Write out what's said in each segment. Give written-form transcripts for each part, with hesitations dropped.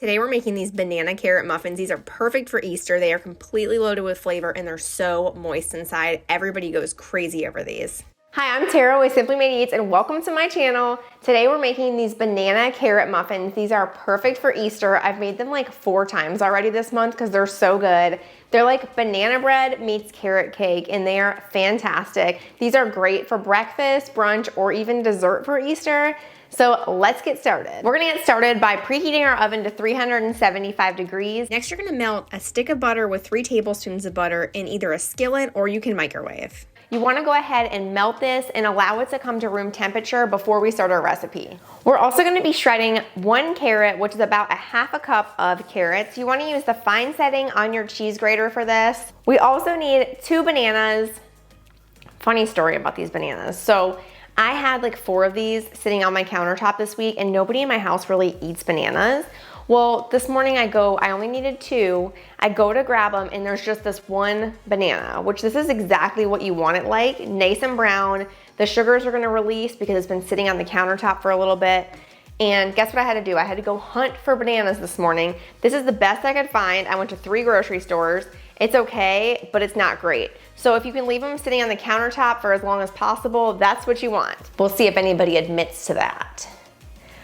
Today we're making these banana carrot muffins. These are perfect for Easter. They are completely loaded with flavor and they're so moist inside. Everybody goes crazy over these. Hi, I'm Tara with Simply Made Eats and welcome to my channel. Today we're making these banana carrot muffins. These are perfect for Easter. I've made them like 4 times already this month because they're so good. They're like banana bread meets carrot cake and they are fantastic. These are great for breakfast, brunch, or even dessert for Easter. So let's get started. We're gonna get started by preheating our oven to 375 degrees. Next, you're gonna melt a stick of butter with 3 tablespoons of butter in either a skillet or you can microwave. You wanna go ahead and melt this and allow it to come to room temperature before we start our recipe. We're also gonna be shredding 1 carrot, which is about a 1/2 cup of carrots. You wanna use the fine setting on your cheese grater for this. We also need 2 bananas. Funny story about these bananas. So I had like 4 of these sitting on my countertop this week and nobody in my house really eats bananas. Well, this morning I only needed 2. I go to grab them and there's just this 1 banana, which this is exactly what you want it like, nice and brown. The sugars are gonna release because it's been sitting on the countertop for a little bit. And guess what I had to do? I had to go hunt for bananas this morning. This is the best I could find. I went to 3 grocery stores. It's okay, but it's not great. So if you can leave them sitting on the countertop for as long as possible, that's what you want. We'll see if anybody admits to that.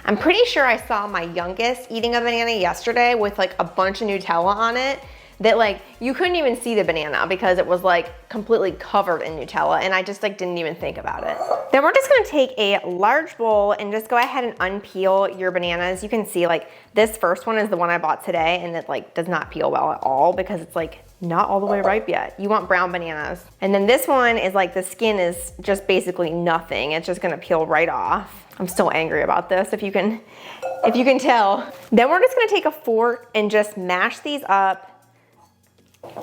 I'm pretty sure I saw my youngest eating a banana yesterday with like a bunch of Nutella on it that like you couldn't even see the banana because it was like completely covered in Nutella and I just like didn't even think about it. Then we're just gonna take a large bowl and just go ahead and unpeel your bananas. You can see like this first one is the one I bought today and it like does not peel well at all because it's like not all the way ripe yet. You want brown bananas. And then this one is like the skin is just basically nothing. It's just gonna peel right off. I'm still angry about this if you can tell. Then we're just gonna take a fork and just mash these up.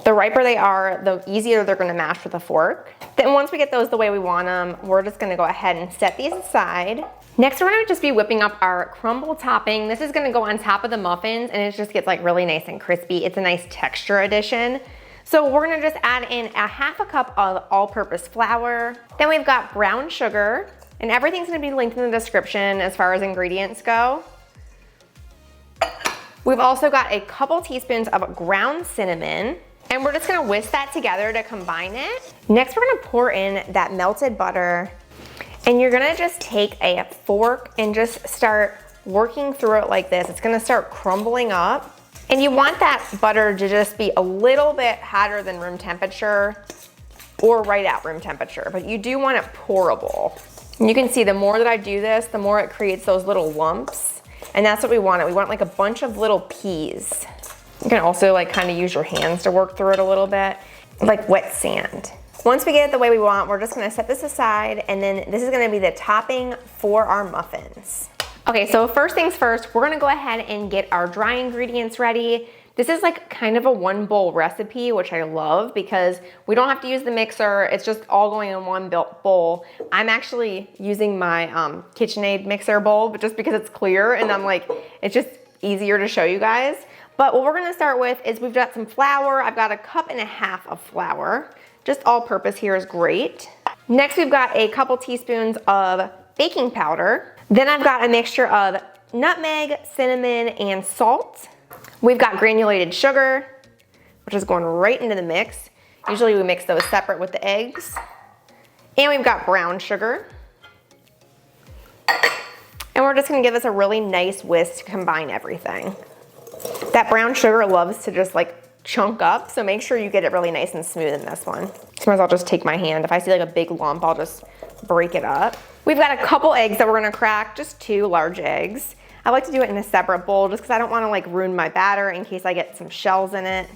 The riper they are, the easier they're gonna mash with a fork. Then once we get those the way we want them, we're just gonna go ahead and set these aside. Next, we're gonna just be whipping up our crumble topping. This is gonna go on top of the muffins and it just gets like really nice and crispy. It's a nice texture addition. So we're gonna just add in a 1/2 cup of all-purpose flour. Then we've got brown sugar and everything's gonna be linked in the description as far as ingredients go. We've also got a couple teaspoons of ground cinnamon. And we're just gonna whisk that together to combine it. Next, we're gonna pour in that melted butter and you're gonna just take a fork and just start working through it like this. It's gonna start crumbling up. And you want that butter to just be a little bit hotter than room temperature or right at room temperature, but you do want it pourable. And you can see the more that I do this, the more it creates those little lumps. And that's what we want. We want like a bunch of little peas. You can also like kind of use your hands to work through it a little bit, like wet sand. Once we get it the way we want, we're just gonna set this aside and then this is gonna be the topping for our muffins. Okay, so first things first, we're gonna go ahead and get our dry ingredients ready. This is like kind of a 1 bowl recipe, which I love because we don't have to use the mixer. It's just all going in 1 bowl. I'm actually using my KitchenAid mixer bowl, but just because it's clear and I'm like, it's just easier to show you guys. But what we're gonna start with is we've got some flour. I've got a 1.5 cups of flour. Just all purpose here is great. Next, we've got a couple teaspoons of baking powder. Then I've got a mixture of nutmeg, cinnamon, and salt. We've got granulated sugar, which is going right into the mix. Usually we mix those separate with the eggs. And we've got brown sugar. And we're just gonna give this a really nice whisk to combine everything. That brown sugar loves to just like chunk up, so make sure you get it really nice and smooth in this one. Sometimes I'll just take my hand. If I see like a big lump, I'll just break it up. We've got a couple eggs that we're gonna crack, just 2 large eggs. I like to do it in a separate bowl just because I don't wanna like ruin my batter in case I get some shells in it.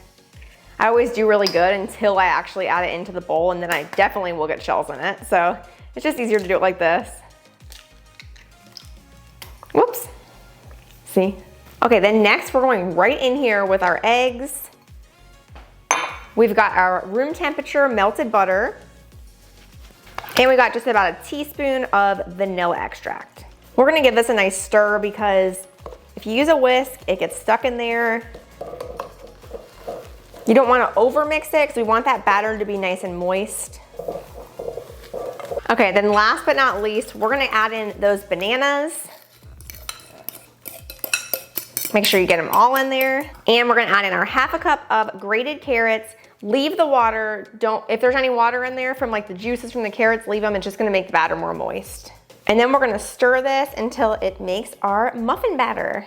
I always do really good until I actually add it into the bowl and then I definitely will get shells in it. So it's just easier to do it like this. Whoops, see? Okay, then next we're going right in here with our eggs. We've got our room temperature melted butter. And we got just about a teaspoon of vanilla extract. We're gonna give this a nice stir because if you use a whisk, it gets stuck in there. You don't wanna over mix it because we want that batter to be nice and moist. Okay, then last but not least, we're gonna add in those bananas. Make sure you get them all in there. And we're gonna add in our 1/2 cup of grated carrots. Leave the water, if there's any water in there from like the juices from the carrots, leave them. It's just gonna make the batter more moist. And then we're gonna stir this until it makes our muffin batter.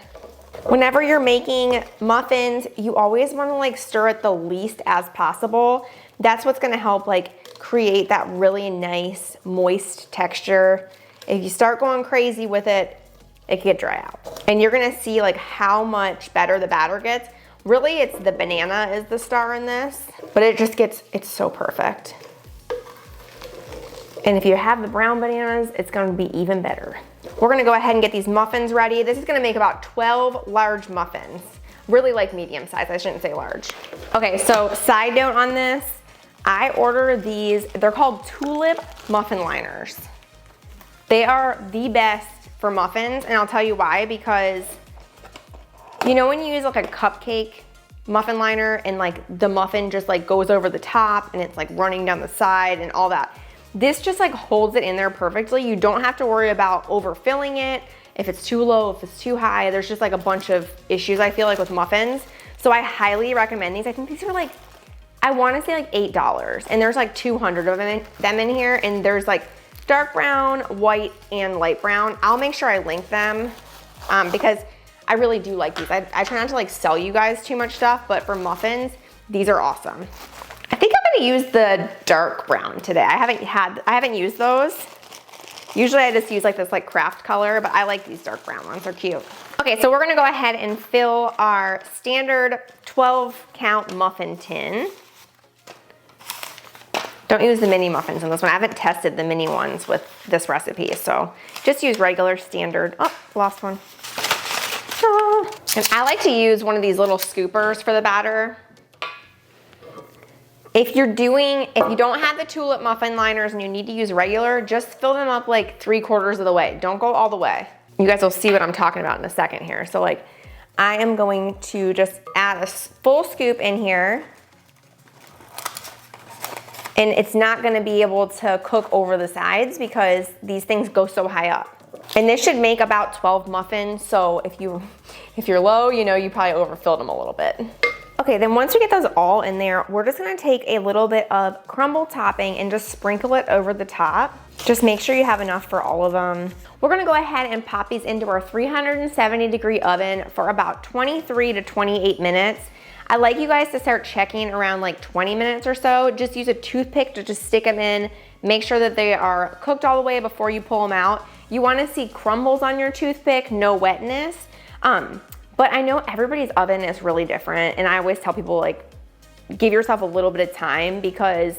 Whenever you're making muffins, you always wanna like stir it the least as possible. That's what's gonna help like create that really nice moist texture. If you start going crazy with it, it can get dry out. And you're gonna see like how much better the batter gets. Really, it's the banana is the star in this, but it's so perfect. And if you have the brown bananas, it's gonna be even better. We're gonna go ahead and get these muffins ready. This is gonna make about 12 large muffins. Really like medium size, I shouldn't say large. Okay, so side note on this, I ordered these, they're called tulip muffin liners. They are the best for muffins, and I'll tell you why, because you know when you use like a cupcake muffin liner and like the muffin just like goes over the top and it's like running down the side and all that. This just like holds it in there perfectly. You don't have to worry about overfilling it, if it's too low, if it's too high. There's just like a bunch of issues I feel like with muffins. So I highly recommend these. I think these are like, I wanna say like $8, and there's like 200 of them in here, and there's like dark brown, white, and light brown. I'll make sure I link them because I really do like these. I try not to like sell you guys too much stuff, but for muffins, these are awesome. I think I'm gonna use the dark brown today. I haven't used those. Usually I just use like this like craft color, but I like these dark brown ones, they're cute. Okay, so we're gonna go ahead and fill our standard 12 count muffin tin. Don't use the mini muffins in this one. I haven't tested the mini ones with this recipe, so just use regular standard. Oh, lost one. And I like to use one of these little scoopers for the batter. If you don't have the tulip muffin liners and you need to use regular, just fill them up like 3/4 of the way. Don't go all the way. You guys will see what I'm talking about in a second here. So like, I am going to just add a full scoop in here. And it's not gonna be able to cook over the sides because these things go so high up. And this should make about 12 muffins. So if you're low, you know, you probably overfilled them a little bit. Okay, then once we get those all in there, we're just gonna take a little bit of crumble topping and just sprinkle it over the top. Just make sure you have enough for all of them. We're gonna go ahead and pop these into our 370-degree oven for about 23 to 28 minutes. I like you guys to start checking around like 20 minutes or so. Just use a toothpick to just stick them in. Make sure that they are cooked all the way before you pull them out. You wanna see crumbles on your toothpick, no wetness. But I know everybody's oven is really different, and I always tell people like, give yourself a little bit of time because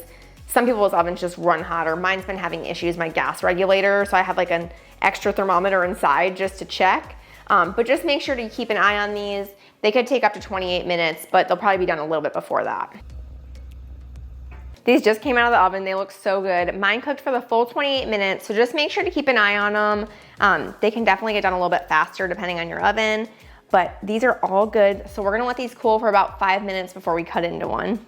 some people's ovens just run hotter. Mine's been having issues, my gas regulator, so I have like an extra thermometer inside just to check. But just make sure to keep an eye on these. They could take up to 28 minutes, but they'll probably be done a little bit before that. These just came out of the oven. They look so good. Mine cooked for the full 28 minutes, so just make sure to keep an eye on them. They can definitely get done a little bit faster depending on your oven, but these are all good. So we're gonna let these cool for about 5 minutes before we cut into one.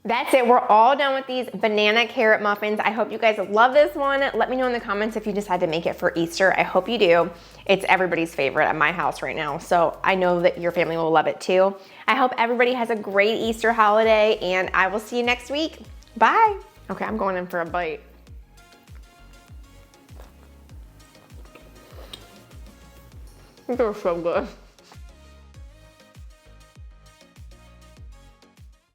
That's it, we're all done with these banana carrot muffins. I hope you guys love this one. Let me know in the comments if you decide to make it for Easter. I hope you do. It's everybody's favorite at my house right now, so I know that your family will love it too. I hope everybody has a great Easter holiday, and I will see you next week. Bye. Okay, I'm going in for a bite. They're so good.